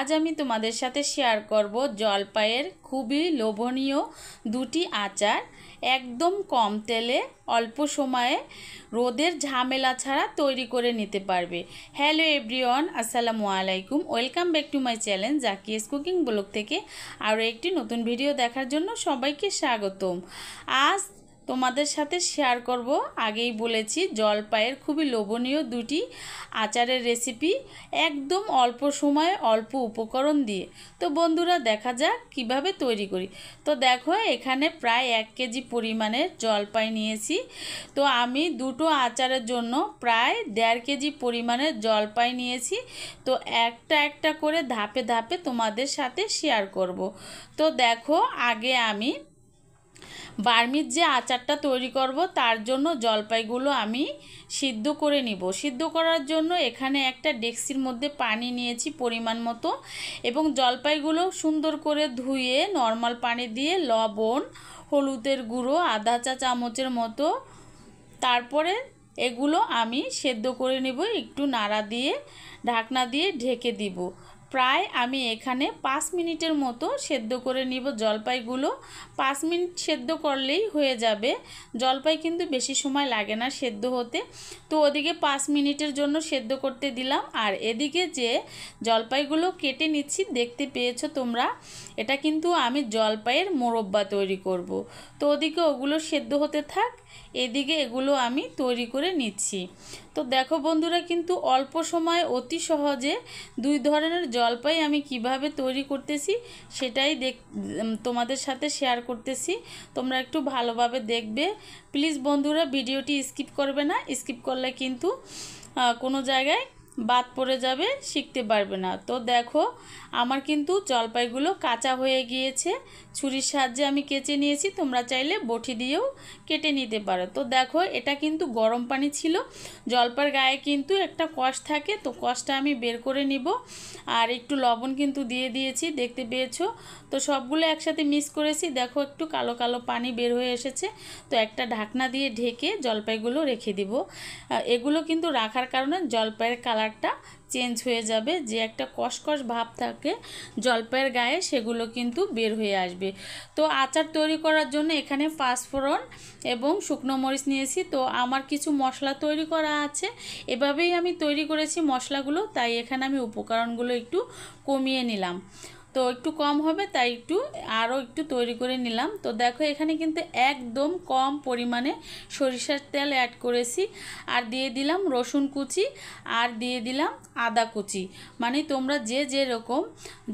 আজ আমি তোমাদের সাথে শেয়ার করব জলপাইয়ের খুবই লোভনীয় দুটি আচার একদম কম তেলে অল্প সময়ে রোদের ঝামেলা ছাড়া তৈরি করে নিতে পারবে। হ্যালো এভরিওয়ান, আসসালামু আলাইকুম, welcome back to my channel Zakia's cooking blog থেকে আরও একটি নতুন ভিডিও দেখার জন্য সবাইকে স্বাগতম। আজ তোমাদের সাথে শেয়ার করব, আগেই বলেছি, জলপাইয়ের খুবই লোভনীয় দুটি আচারের রেসিপি একদম অল্প সময়ে অল্প উপকরণ দিয়ে। তো বন্ধুরা, দেখা যাক কিভাবে তৈরি করি। তো দেখো, এখানে প্রায় 1 কেজি পরিমাণের জলপাই নিয়েছি। তো আমি দুটো আচারের জন্য প্রায় 1.5 কেজি পরিমাণের জলপাই নিয়েছি। তো একটা একটা করে ধাপে ধাপে তোমাদের সাথে শেয়ার করব। তো দেখো, আগে আমি বার্মির যে আচারটা তৈরি করব তার জন্য জলপাইগুলো আমি সিদ্ধ করে নিব। সিদ্ধ করার জন্য এখানে একটা ডেক্সির মধ্যে পানি নিয়েছি পরিমাণ মতো, এবং জলপাইগুলো সুন্দর করে ধুয়ে নর্মাল পানি দিয়ে লবণ, হলুদের গুঁড়ো আধা চা চামচের মতো, তারপরে এগুলো আমি সেদ্ধ করে নিব। একটু নাড়া দিয়ে ঢাকনা দিয়ে ঢেকে দিব। প্রায় আমি এখানে 5 মিনিটের মতো সেদ্ধ করে নিব জলপাইগুলো। 5 মিনিট সেদ্ধ করলেই হয়ে যাবে, জলপাই কিন্তু বেশি সময় লাগে না সেদ্ধ হতে। তো ওদিকে 5 মিনিটের জন্য সেদ্ধ করতে দিলাম, আর এদিকে যে জলপাইগুলো কেটে নিচ্ছি দেখতে পেয়েছো তোমরা, এটা কিন্তু আমি জলপাইয়ের মোরব্বা তৈরি করব। তো ওদিকে ওগুলো সেদ্ধ হতে থাক, এদিকে এগুলো আমি তৈরি করে নিচ্ছি। তো দেখো বন্ধুরা, কিন্তু অল্প সময়ে অতি সহজে 2 ধরনের জলপাই আমি কিভাবে তৈরি করতেছি সেটাই তোমাদের সাথে শেয়ার করতেছি। তোমরা একটু ভালোভাবে দেখবে প্লিজ বন্ধুরা, ভিডিওটি স্কিপ করবে না। স্কিপ করলে কিন্তু কোনো জায়গায় বাদ পড়ে যাবে, শিখতে পারবে না। তো দেখো, আমার কিন্তু জলপাইগুলো কাঁচা হয়ে গিয়েছে। ছুরির সাহায্যে আমি কেটে নিয়েছি, তোমরা চাইলে বটি দিয়েও কেটে নিতে পারো। তো দেখো, এটা কিন্তু গরম পানি ছিল। জলপাইয়ের গায়ে কিন্তু একটা কষ থাকে, তো কষটা আমি বের করে নিব। আর একটু লবণ কিন্তু দিয়ে দিয়েছি, দেখতে পেয়েছো। তো সবগুলো একসাথে মিক্স করেছি। দেখো, একটু কালো কালো পানি বের হয়ে এসেছে। তো একটা ঢাকনা দিয়ে ঢেকে জলপাইগুলো রেখে দিব। এগুলো কিন্তু রাখার কারণে জলপাইয়ের কালারটা চেঞ্জ হয়ে যাবে, যে একটা কষকষ ভাব থাকে জলপাইয়ের গায়ে সেগুলো কিন্তু বের হয়ে আসবে। তো আচার তৈরি করার জন্য এখানে পাঁচফোড়ন এবং শুকনো মরিচ নিয়েছি। তো আমার কিছু মশলা তৈরি করা আছে, এভাবেই আমি তৈরি করেছি মশলাগুলো, তাই এখানে আমি উপকরণগুলো একটু কমিয়ে নিলাম। তো একটু কম হবে তাই আরও একটু তৈরি করে নিলাম। তো দেখো, এখানে কিন্তু একদম কম পরিমাণে সরিষার তেল অ্যাড করেছি, আর দিয়ে দিলাম রসুন কুচি, আর দিয়ে দিলাম আদা কুচি। মানে তোমরা যে যেরকম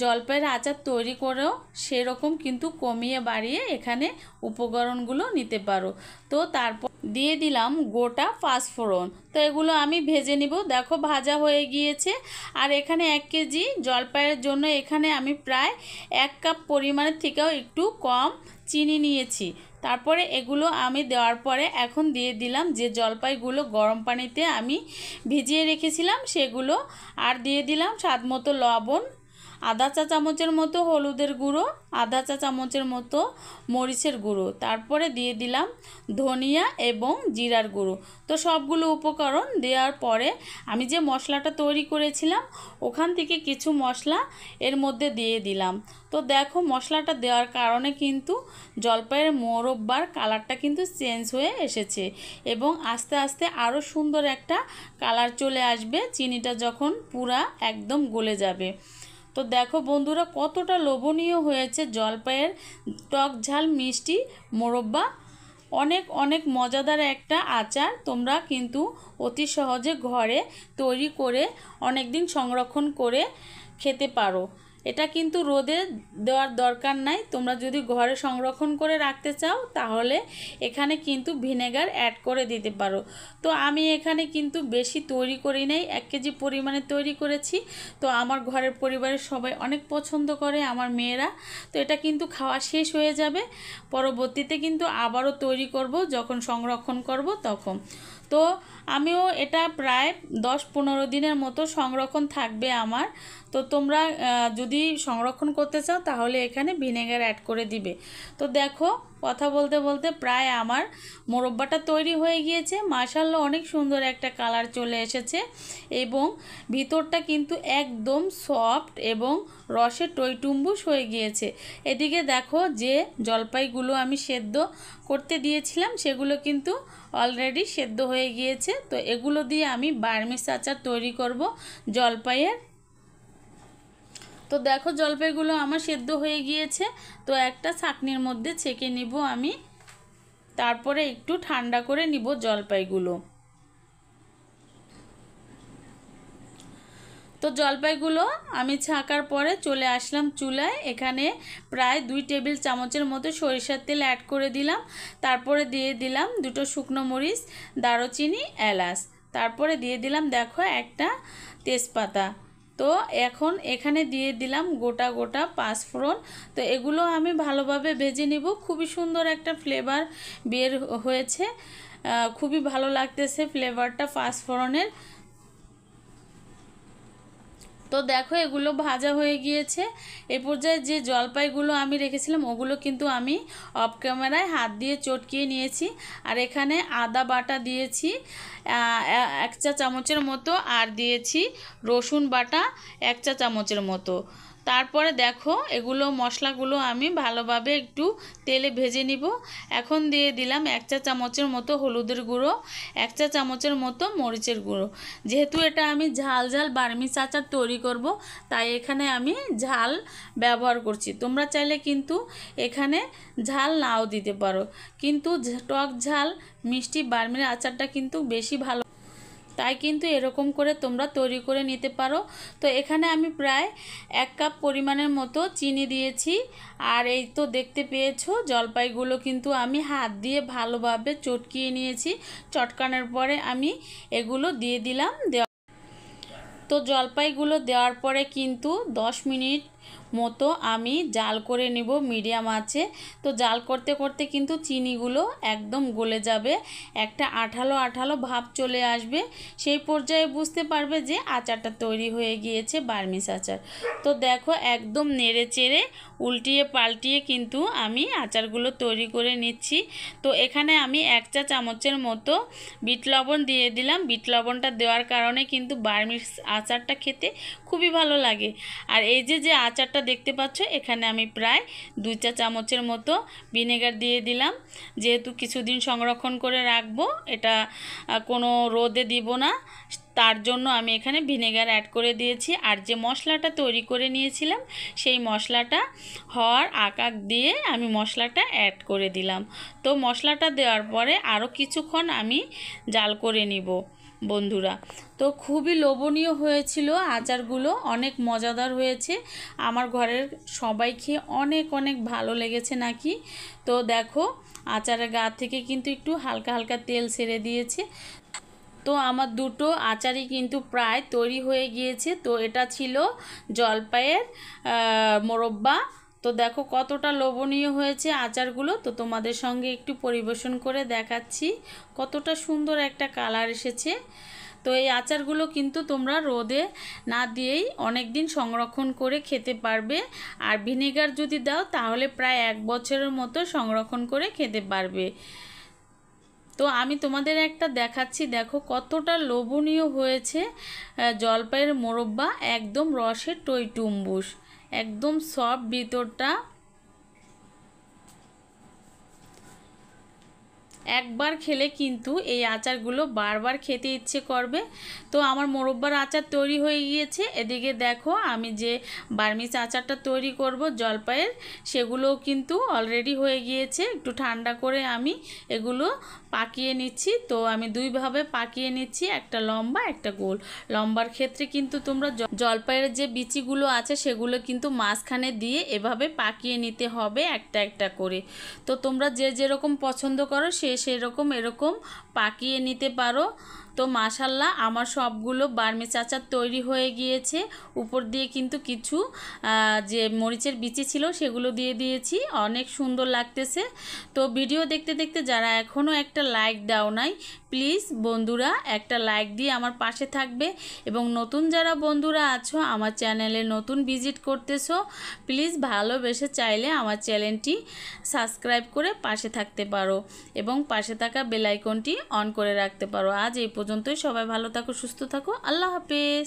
জলপাইয়ের আচার তৈরি করো সেরকম কিন্তু কমিয়ে বাড়িয়ে এখানে উপকরণগুলো নিতে পারো। তো তারপর দিয়ে দিলাম গোটা পাঁচফোড়ন। তো এগুলো আমি ভেজে নিব। দেখো, ভাজা হয়ে গিয়েছে। আর এখানে 1 কেজি জলপাইয়ের জন্য এখানে আমি প্রায় 1 কাপ পরিমাণের থেকেও একটু কম চিনি নিয়েছি। তারপরে এগুলো আমি দেওয়ার পরে এখন দিয়ে দিলাম যে জলপাইগুলো গরম পানিতে আমি ভিজিয়ে রেখেছিলাম সেগুলো, আর দিয়ে দিলাম স্বাদ মতো লবণ, আধা চা চামচের মতো হলুদের গুঁড়ো, আধা চা চামচের মতো মরিচের গুঁড়ো, তারপরে দিয়ে দিলাম ধনিয়া এবং জিরার গুঁড়ো। তো সবগুলো উপকরণ দেওয়ার পরে আমি যে মশলাটা তৈরি করেছিলাম ওখান থেকে কিছু মশলা এর মধ্যে দিয়ে দিলাম। তো দেখো, মশলাটা দেওয়ার কারণে কিন্তু জলপাইয়ের মোরব্বার কালারটা কিন্তু চেঞ্জ হয়ে এসেছে, এবং আস্তে আস্তে আরও সুন্দর একটা কালার চলে আসবে চিনিটা যখন পুরা একদম গলে যাবে। তো দেখো বন্ধুরা, কতটা লোভনীয় হয়েছে জলপাইয়ের টক ঝাল মিষ্টি মোরব্বা। অনেক অনেক মজাদার একটা আচার, তোমরা কিন্তু অতি সহজে ঘরে তৈরি করে অনেক দিন সংরক্ষণ করে খেতে পারো। এটা কিন্তু রোদে দেওয়ার দরকার নাই। তোমরা যদি ঘরে সংরক্ষণ করে রাখতে চাও তাহলে এখানে কিন্তু ভিনেগার অ্যাড করে দিতে পারো। তো আমি এখানে কিন্তু বেশি তৈরি করি নাই, 1 কেজি পরিমাণে তৈরি করেছি। তো আমার ঘরের পরিবারের সবাই অনেক পছন্দ করে, আমার মেয়েরা। তো এটা কিন্তু খাওয়া শেষ হয়ে যাবে, পরবর্তীতে কিন্তু আবারও তৈরি করব যখন সংরক্ষণ করব তখন। তো আমিও এটা প্রায় 10-15 দিনের মতো সংরক্ষণ থাকবে আমার। তো তোমরা যদি সংরক্ষণ করতে চাও তাহলে এখানে ভিনেগার অ্যাড করে দিবে। তো দেখো, কথা বলতে বলতে প্রায় আমার মোরব্বাটা তৈরি হয়ে গিয়েছে। মাশাআল্লাহ অনেক সুন্দর একটা কালার চলে এসেছে এবং ভিতরটা কিন্তু একদম সফট এবং রসে টইটুম্বুস হয়ে গিয়েছে। এদিকে দেখো যে জলপাইগুলো আমি সেদ্ধ করতে দিয়েছিলাম সেগুলো কিন্তু অলরেডি সেদ্ধ হয়ে গিয়েছে। তো এগুলো দিয়ে আমি বার্মিজ আচার তৈরি করব জলপাইয়ের। তো দেখো জলপাইগুলো আমার সেদ্ধ হয়ে গিয়েছে। তো একটা ছাঁকনির মধ্যে ছেঁকে নিব আমি, তারপরে একটু ঠান্ডা করে নিব জলপাইগুলো। তো জলপাইগুলো আমি ছাঁকার পরে চলে আসলাম চুলায়। এখানে প্রায় 2 টেবিল চামচের মতো সরিষার তেল অ্যাড করে দিলাম। তারপরে দিয়ে দিলাম 2টো শুকনো মরিচ, দারুচিনি, এলাচ। তারপরে দিয়ে দিলাম দেখো একটা তেজপাতা। তো এখন এখানে দিয়ে দিলাম গোটা গোটা পাঁচফোড়ন। তো এগুলো আমি ভালোভাবে ভেজে নিব। খুবই সুন্দর একটা ফ্লেভার বের হয়েছে, খুবই ভালো লাগতেছে ফ্লেভারটা পাঁচফোড়নের। তো দেখো এগুলো ভাজা হয়ে গিয়েছে। এই পর্যায়ে যে জলপাইগুলো আমি রেখেছিলাম ওগুলো কিন্তু আমি অফ ক্যামেরায় হাত দিয়ে চটকিয়ে নিয়েছি। আর এখানে আদা বাটা দিয়েছি 1 চা চামচের মতো, আর দিয়েছি রসুন বাটা 1 চা চামচের মতো। তারপরে দেখো এগুলো মশলাগুলো আমি ভালোভাবে একটু তেলে ভেজে নিব। এখন দিয়ে দিলাম 1 চা চামচের মতো হলুদের গুঁড়ো, 1 চা চামচের মতো মরিচের গুঁড়ো। যেহেতু এটা আমি ঝাল ঝাল বার্মিজ আচার তৈরি করব তাই এখানে আমি ঝাল ব্যবহার করছি। তোমরা চাইলে কিন্তু এখানে ঝাল নাও দিতে পারো, কিন্তু টক ঝাল মিষ্টি বার্মিজ আচারটা কিন্তু বেশি ভালো, তাই কিন্তু এরকম করে তোমরা তৈরি করে নিতে পারো। তো এখানে আমি প্রায় 1 কাপ পরিমাণের মতো চিনি দিয়েছি। আর এই তো দেখতে পেয়েছো জলপাইগুলো কিন্তু আমি হাত দিয়ে ভালোভাবে চটকিয়ে নিয়েছি। চটকানোর পরে আমি এগুলো দিয়ে দিলাম। তো জলপাইগুলো দেওয়ার পরে কিন্তু 10 মিনিট মতো আমি জাল করে নেব মিডিয়াম আঁচে। তো জাল করতে করতে কিন্তু চিনিগুলো একদম গলে যাবে, একটা আঠালো আঠালো ভাব চলে আসবে। সেই পর্যায়ে বুঝতে পারবে যে আচারটা তৈরি হয়ে গিয়েছে বার্মিজ আচার। তো দেখো একদম নেড়ে চেড়ে উল্টিয়ে পাল্টিয়ে কিন্তু আমি আচারগুলো তৈরি করে নিচ্ছি। তো এখানে আমি 1 চা চামচের মতো বিট লবণ দিয়ে দিলাম। বিট লবণটা দেওয়ার কারণে কিন্তু বার্মিজ আচারটা খেতে খুবই ভালো লাগে। আর এই যে আচারটা দেখতে পাচ্ছ এখানে আমি প্রায় 2 চা চামচের মতো ভিনেগার দিয়ে দিলাম। যেহেতু কিছুদিন সংরক্ষণ করে রাখবো, এটা কোনো রোদে দিব না, তার জন্য আমি এখানে ভিনেগার অ্যাড করে দিয়েছি। আর যে মশলাটা তৈরি করে নিয়েছিলাম সেই মশলাটা হওয়ার আকার দিয়ে আমি মশলাটা অ্যাড করে দিলাম। তো মশলাটা দেওয়ার পরে আরও কিছুক্ষণ আমি জাল করে নিব বন্ধুরা। তো খুবই লোভনীয় হয়েছিল আচারগুলো, অনেক মজাদার হয়েছে। আমার ঘরের সবাই খেয়ে অনেক অনেক ভালো লেগেছে নাকি। তো দেখো আচারের গা থেকে কিন্তু একটু হালকা হালকা তেল ছেড়ে দিয়েছে। তো আমার দুটো আচারই কিন্তু প্রায় তৈরি হয়ে গিয়েছে। তো এটা ছিল জলপাইয়ের মোরব্বা। তো দেখো কতটা লোভনীয় হয়েছে আচারগুলো। তো তোমাদের সঙ্গে একটু পরিবেশন করে দেখাচ্ছি কতটা সুন্দর একটা কালার এসেছে। তো এই আচারগুলো কিন্তু তোমরা রোদে না দিয়েই অনেক দিন সংরক্ষণ করে খেতে পারবে। আর ভিনেগার যদি দাও তাহলে প্রায় 1 বছরের মতো সংরক্ষণ করে খেতে পারবে। তো আমি তোমাদের একটা দেখাচ্ছি, দেখো কতটা লোভনীয় হয়েছে জলপাইয়ের মোরব্বা, একদম রসের টইটুম্বুস, একদম সফট ভিতরটা। একবার খেলে কিন্তু এই আচারগুলো বারবার খেতে ইচ্ছে করবে। তো আমার মোরব্বার আচার তৈরি হয়ে গিয়েছে। এদিকে দেখো আমি যে বার্মিজ আচারটা তৈরি করব জলপাইয়ের, সেগুলোও কিন্তু অলরেডি হয়ে গিয়েছে। একটু ঠান্ডা করে আমি এগুলো পাকিয়ে নিচ্ছি। তো আমি দুইভাবে পাকিয়ে নিচ্ছি, একটা লম্বা একটা গোল। লম্বার ক্ষেত্রে কিন্তু তোমরা জলপাইয়ের যে বিচিগুলো আছে সেগুলো কিন্তু মাঝখানে দিয়ে এভাবে পাকিয়ে নিতে হবে একটা একটা করে। তো তোমরা যে যেরকম পছন্দ করো সেরকম এরকম পাকিয়ে নিতে পারো। তো মাশাল্লাহ আমার সবগুলো বার্মিজ আচার তৈরি হয়ে গিয়েছে। উপর দিয়ে কিন্তু কিছু যে মরিচের বিচি ছিল সেগুলো দিয়ে দিয়েছি, অনেক সুন্দর লাগতেছে। তো ভিডিও দেখতে দেখতে যারা এখনও একটা লাইক দাও নাই, প্লিজ বন্ধুরা একটা লাইক দিয়ে আমার পাশে থাকবে। এবং নতুন যারা বন্ধুরা আছো আমার চ্যানেলে নতুন ভিজিট করতেছো, প্লিজ ভালোবেসে চাইলে আমার চ্যানেলটি সাবস্ক্রাইব করে পাশে থাকতে পারো এবং পাশে থাকা বেল আইকনটি অন করে রাখতে পারো। আজ এই পর্যন্তই, সবাই ভালো থাকো, সুস্থ থাকো, আল্লাহ হাফেজ।